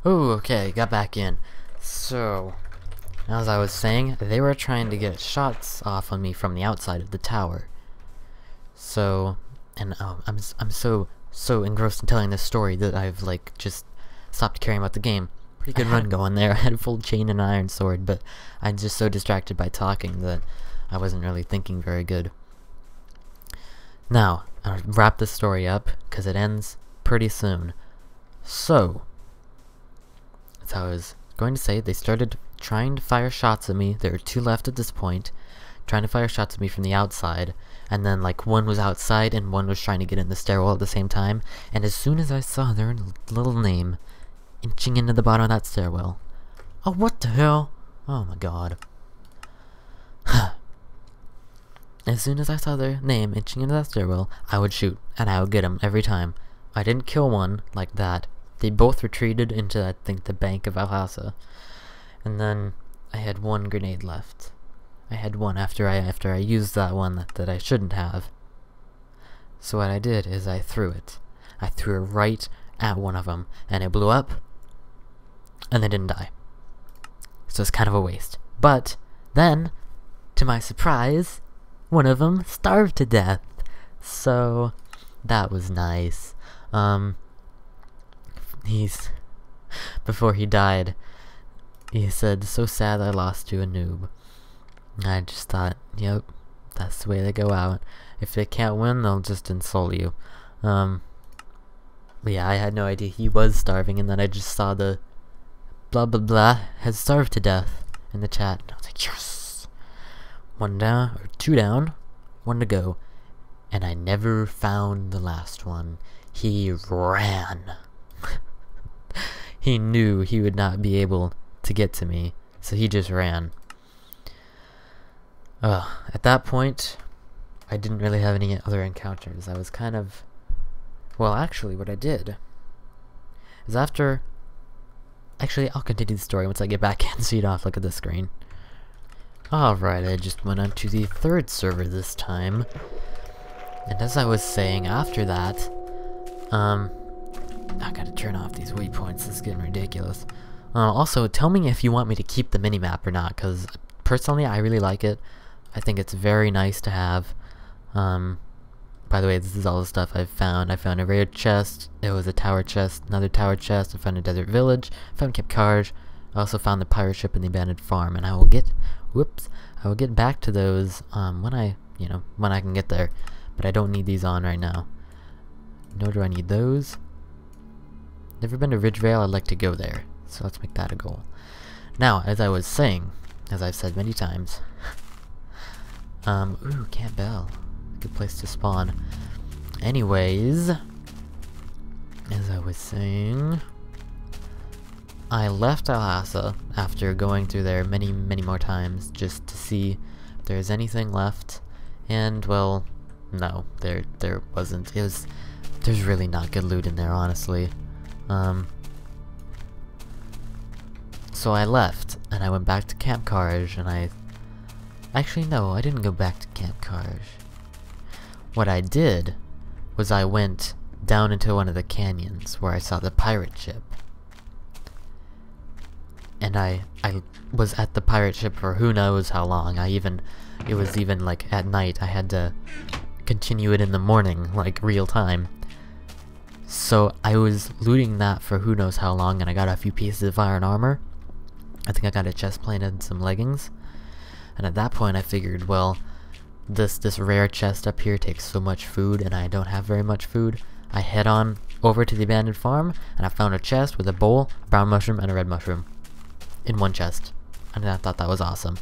Oh, okay, got back in. So, as I was saying, they were trying to get shots off on me from the outside of the tower. So, and I'm so engrossed in telling this story that I've like just stopped caring about the game. Pretty good run going there. I had a full chain and iron sword, but I'm just so distracted by talking that I wasn't really thinking very good. Now, I'll wrap this story up, because it ends pretty soon. So, as I was going to say, they started trying to fire shots at me. There were two left at this point, trying to fire shots at me from the outside, and then like one was outside and one was trying to get in the stairwell at the same time, and as soon as I saw their little name inching into the bottom of that stairwell, oh, what the hell? Oh my god. As soon as I saw their name inching into that stairwell, I would shoot, and I would get them every time. I didn't kill one like that. They both retreated into, I think, the bank of Alhassa. And then I had one grenade left. I had one after I used that one that I shouldn't have. So what I did is I threw it. I threw it right at one of them, and it blew up, and they didn't die. So it's kind of a waste. But then, to my surprise, one of them starved to death. So that was nice. Before he died, he said, "So sad I lost you, a noob." And I just thought, yep, that's the way they go out. If they can't win, they'll just insult you. But yeah, I had no idea he was starving, and then I just saw the blah blah blah has starved to death in the chat. I was like, yes! One down, or two down, one to go. And I never found the last one. He ran. He knew he would not be able to get to me, so he just ran. At that point, I didn't really have any other encounters. I was kind of... Well, actually, what I did is after... Actually, I'll continue the story once I get back in so you don't have to look at the screen. Alright, I just went on to the third server this time. And as I was saying, after that, I gotta turn off these waypoints, this is getting ridiculous. Also, tell me if you want me to keep the minimap or not, because personally, I really like it. I think it's very nice to have. By the way, this is all the stuff I've found. I found a rare chest, it was a tower chest, another tower chest, I found a desert village, I found Cape Carge, I also found the pirate ship and the abandoned farm, and I will get, I will get back to those, when I can get there. But I don't need these on right now. Nor do I need those. Never been to Ridgevale, I'd like to go there. So let's make that a goal. Now, as I was saying, as I've said many times, ooh, Camp Bell. Good place to spawn. Anyways, as I was saying, I left Alhassa after going through there many more times just to see if there's anything left. And, well, no, there wasn't. There's really not good loot in there, honestly. So I left, and I went back to Camp Carge, and actually, no, I didn't go back to Camp Carge. What I did was I went down into one of the canyons where I saw the pirate ship. And I was at the pirate ship for who knows how long. It was even like at night. I had to continue it in the morning, like real time. So I was looting that for who knows how long, and I got a few pieces of iron armor. I think I got a chest plate and some leggings. And at that point I figured, well, this rare chest up here takes so much food, and I don't have very much food. I head on over to the abandoned farm, and I found a chest with a bowl, a brown mushroom, and a red mushroom in one chest. And I thought that was awesome.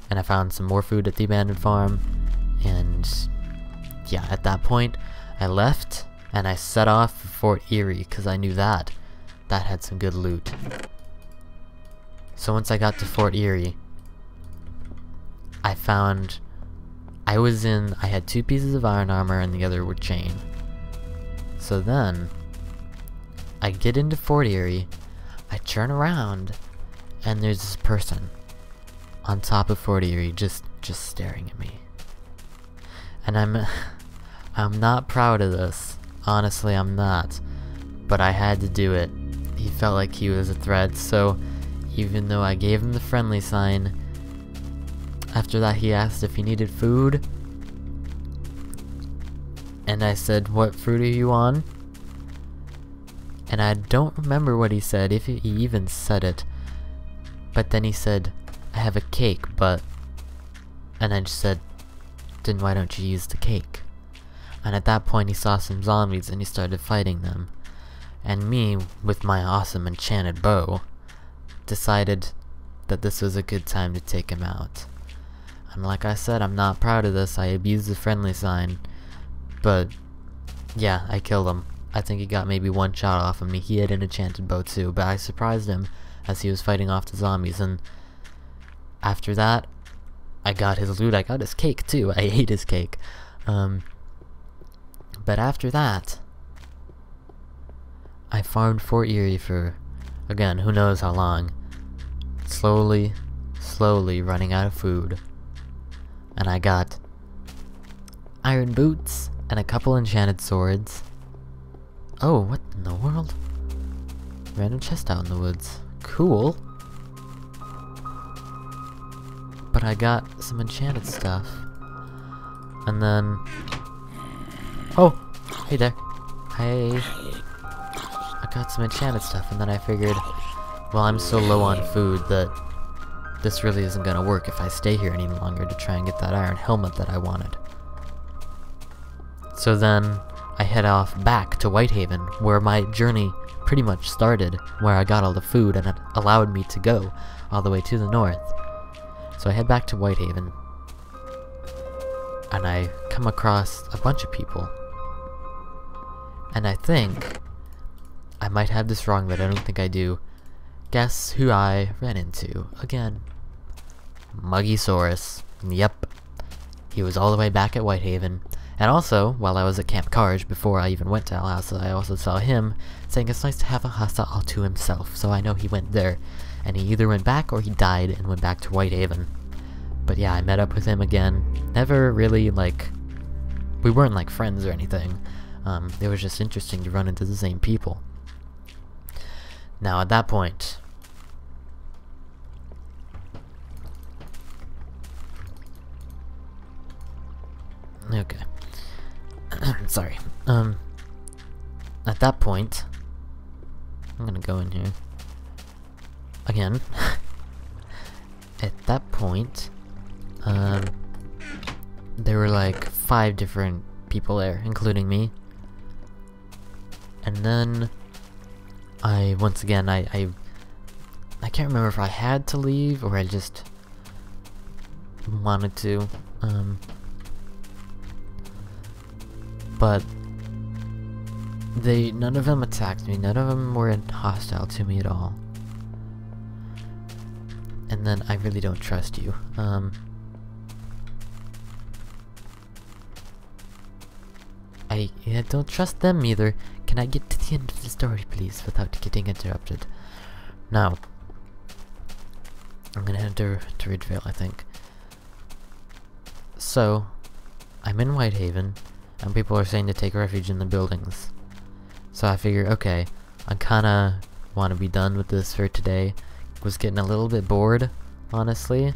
And I found some more food at the abandoned farm, and yeah, at that point I left and I set off for Fort Erie because I knew that had some good loot. So once I got to Fort Erie, I had 2 pieces of iron armor and the other were chain. So then I get into Fort Erie, I turn around, and there's this person on top of Fort Erie just staring at me. And I'm not proud of this. Honestly, I'm not. But I had to do it. he felt like he was a threat, so even though I gave him the friendly sign, after that he asked if he needed food, and I said, "What fruit are you on?" And I don't remember what he said, if he even said it, but then he said, "I have a cake, but..." And I just said, "Then why don't you use the cake?" And at that point he saw some zombies and he started fighting them. And me, with my awesome enchanted bow, decided that this was a good time to take him out. And like I said, I'm not proud of this. I abused the friendly sign. But yeah, I killed him. I think he got maybe one shot off of me. He had an enchanted bow too, but I surprised him as he was fighting off the zombies. And after that, I got his loot. I got his cake too. I ate his cake. But after that, I farmed Fort Erie for, again, who knows how long. Slowly running out of food. And I got iron boots and a couple enchanted swords. Oh, what in the world? Random chest out in the woods. Cool. But I got some enchanted stuff. And then... Oh! Hey there. Hey. I got some enchanted stuff, and then I figured, well, I'm so low on food that this really isn't gonna work if I stay here any longer to try and get that iron helmet that I wanted. So then, I head off back to Whitehaven, where my journey pretty much started, where I got all the food and it allowed me to go all the way to the north. So I head back to Whitehaven, and I come across a bunch of people. And I think, I might have this wrong, but I don't think I do. Guess who I ran into again? Muggysaurus. Yep. He was all the way back at Whitehaven. And also, while I was at Camp Carge, before I even went to Alhassa, I also saw him saying it's nice to have Alhassa all to himself, so I know he went there. And he either went back or he died and went back to Whitehaven. But yeah, I met up with him again. Never really, like... We weren't like friends or anything. It was just interesting to run into the same people. Now at that point... Okay. Sorry. At that point... I'm gonna go in here. Again. At that point... there were like 5 different people there, including me. And then... once again, I can't remember if I had to leave or I just wanted to, but none of them attacked me, none of them were hostile to me at all. And then I really don't trust you, I don't trust them either. Can I get to the end of the story, please, without getting interrupted? Now, I'm gonna head to Ridgevale, I think. So, I'm in Whitehaven, and people are saying to take refuge in the buildings. So I figure, okay, I kinda want to be done with this for today. Was getting a little bit bored, honestly.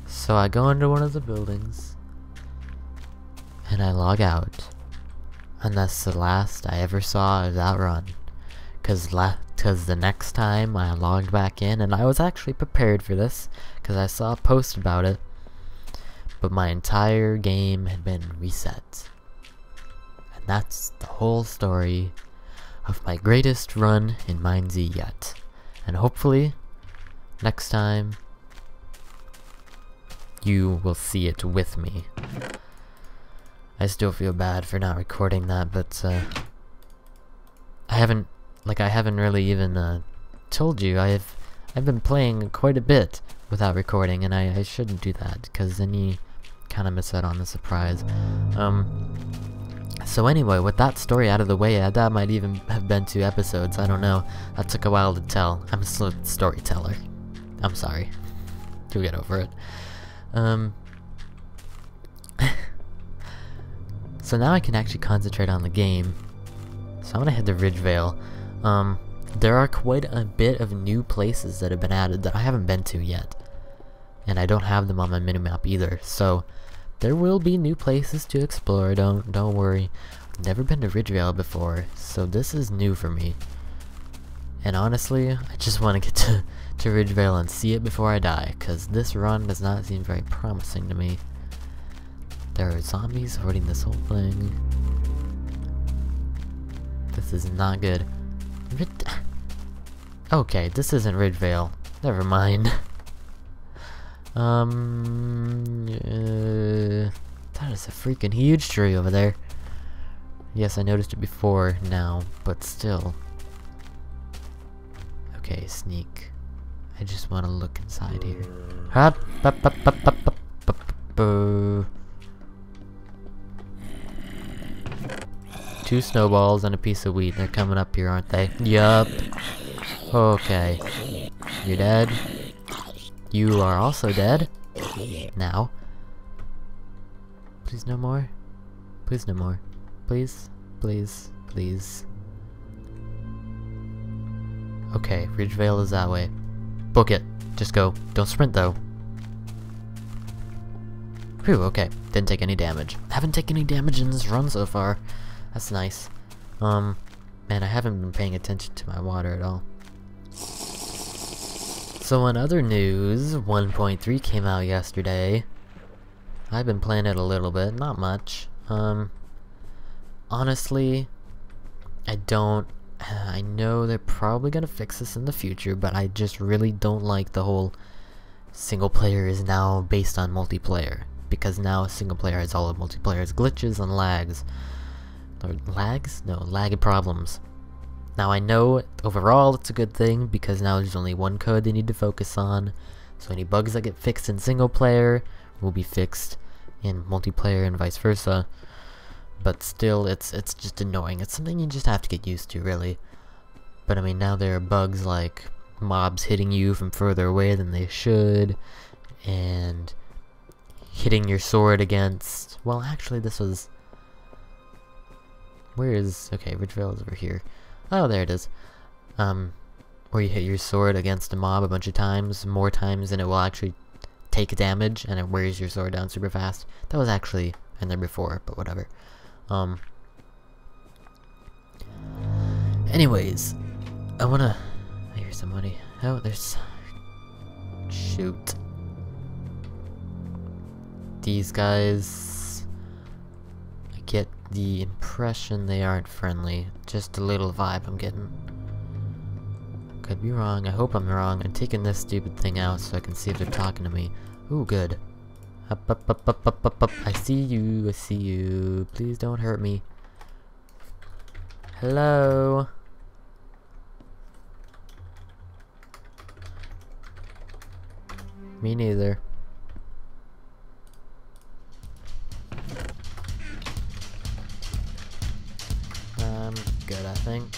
So I go into one of the buildings, and I log out. And that's the last I ever saw of that run. Cause the next time I logged back in, and I was actually prepared for this, cause I saw a post about it, but my entire game had been reset. And that's the whole story of my greatest run in MineZ yet. And hopefully, next time, you will see it with me. I still feel bad for not recording that, but I haven't really even told you. I've been playing quite a bit without recording, and I shouldn't do that, because then you kind of miss out on the surprise. So anyway, with that story out of the way, that might even have been 2 episodes, I don't know. That took a while to tell. I'm a slow storyteller. I'm sorry. You'll get over it. So now I can actually concentrate on the game. So I'm gonna head to Ridgevale. There are quite a bit of new places that have been added that I haven't been to yet. And I don't have them on my minimap either, so there will be new places to explore, don't worry. I've never been to Ridgevale before, so this is new for me. And honestly, I just want to get to Ridgevale and see it before I die, cause this run does not seem very promising to me. There are zombies hoarding this whole thing. This is not good. Okay, this isn't Ridgevale. Never mind. That is a freaking huge tree over there. Yes, I noticed it before now, but still. Okay, sneak. I just want to look inside here. Hop, up, up, up, up, up, up, up. 2 snowballs and a piece of wheat. They're coming up here, aren't they? Yup. Okay. You're dead. You are also dead. Now. Please no more. Please no more. Please. Please. Please. Okay, Ridgevale is that way. Book it. Just go. Don't sprint though. Phew, okay. Didn't take any damage. Haven't taken any damage in this run so far. That's nice. Man, I haven't been paying attention to my water at all. So in other news, 1.3 came out yesterday. I've been playing it a little bit, not much. Honestly, I know they're probably gonna fix this in the future, but I just really don't like the whole single player is now based on multiplayer. Because now single player has all of multiplayer's glitches and lags. Or lags? No, lag problems. Now I know overall it's a good thing because now there's only one code they need to focus on. So any bugs that get fixed in single player will be fixed in multiplayer and vice versa. But still, it's just annoying. It's something you just have to get used to, really. But I mean, now there are bugs like mobs hitting you from further away than they should, and hitting your sword against... Well, actually, this was... Where is... Okay, Ridgevale is over here. Oh, there it is. Where you hit your sword against a mob a bunch of times, more times than it will actually take damage, and it wears your sword down super fast. That was actually in there before, but whatever. Anyways, I hear somebody. Oh, there's... Shoot. These guys... I get the impression they aren't friendly. Just a little vibe I'm getting. Could be wrong. I hope I'm wrong. I'm taking this stupid thing out so I can see if they're talking to me. Ooh, good. Up, up, up, up, up, up, up. I see you. I see you. Please don't hurt me. Hello? Me neither. Good, I think.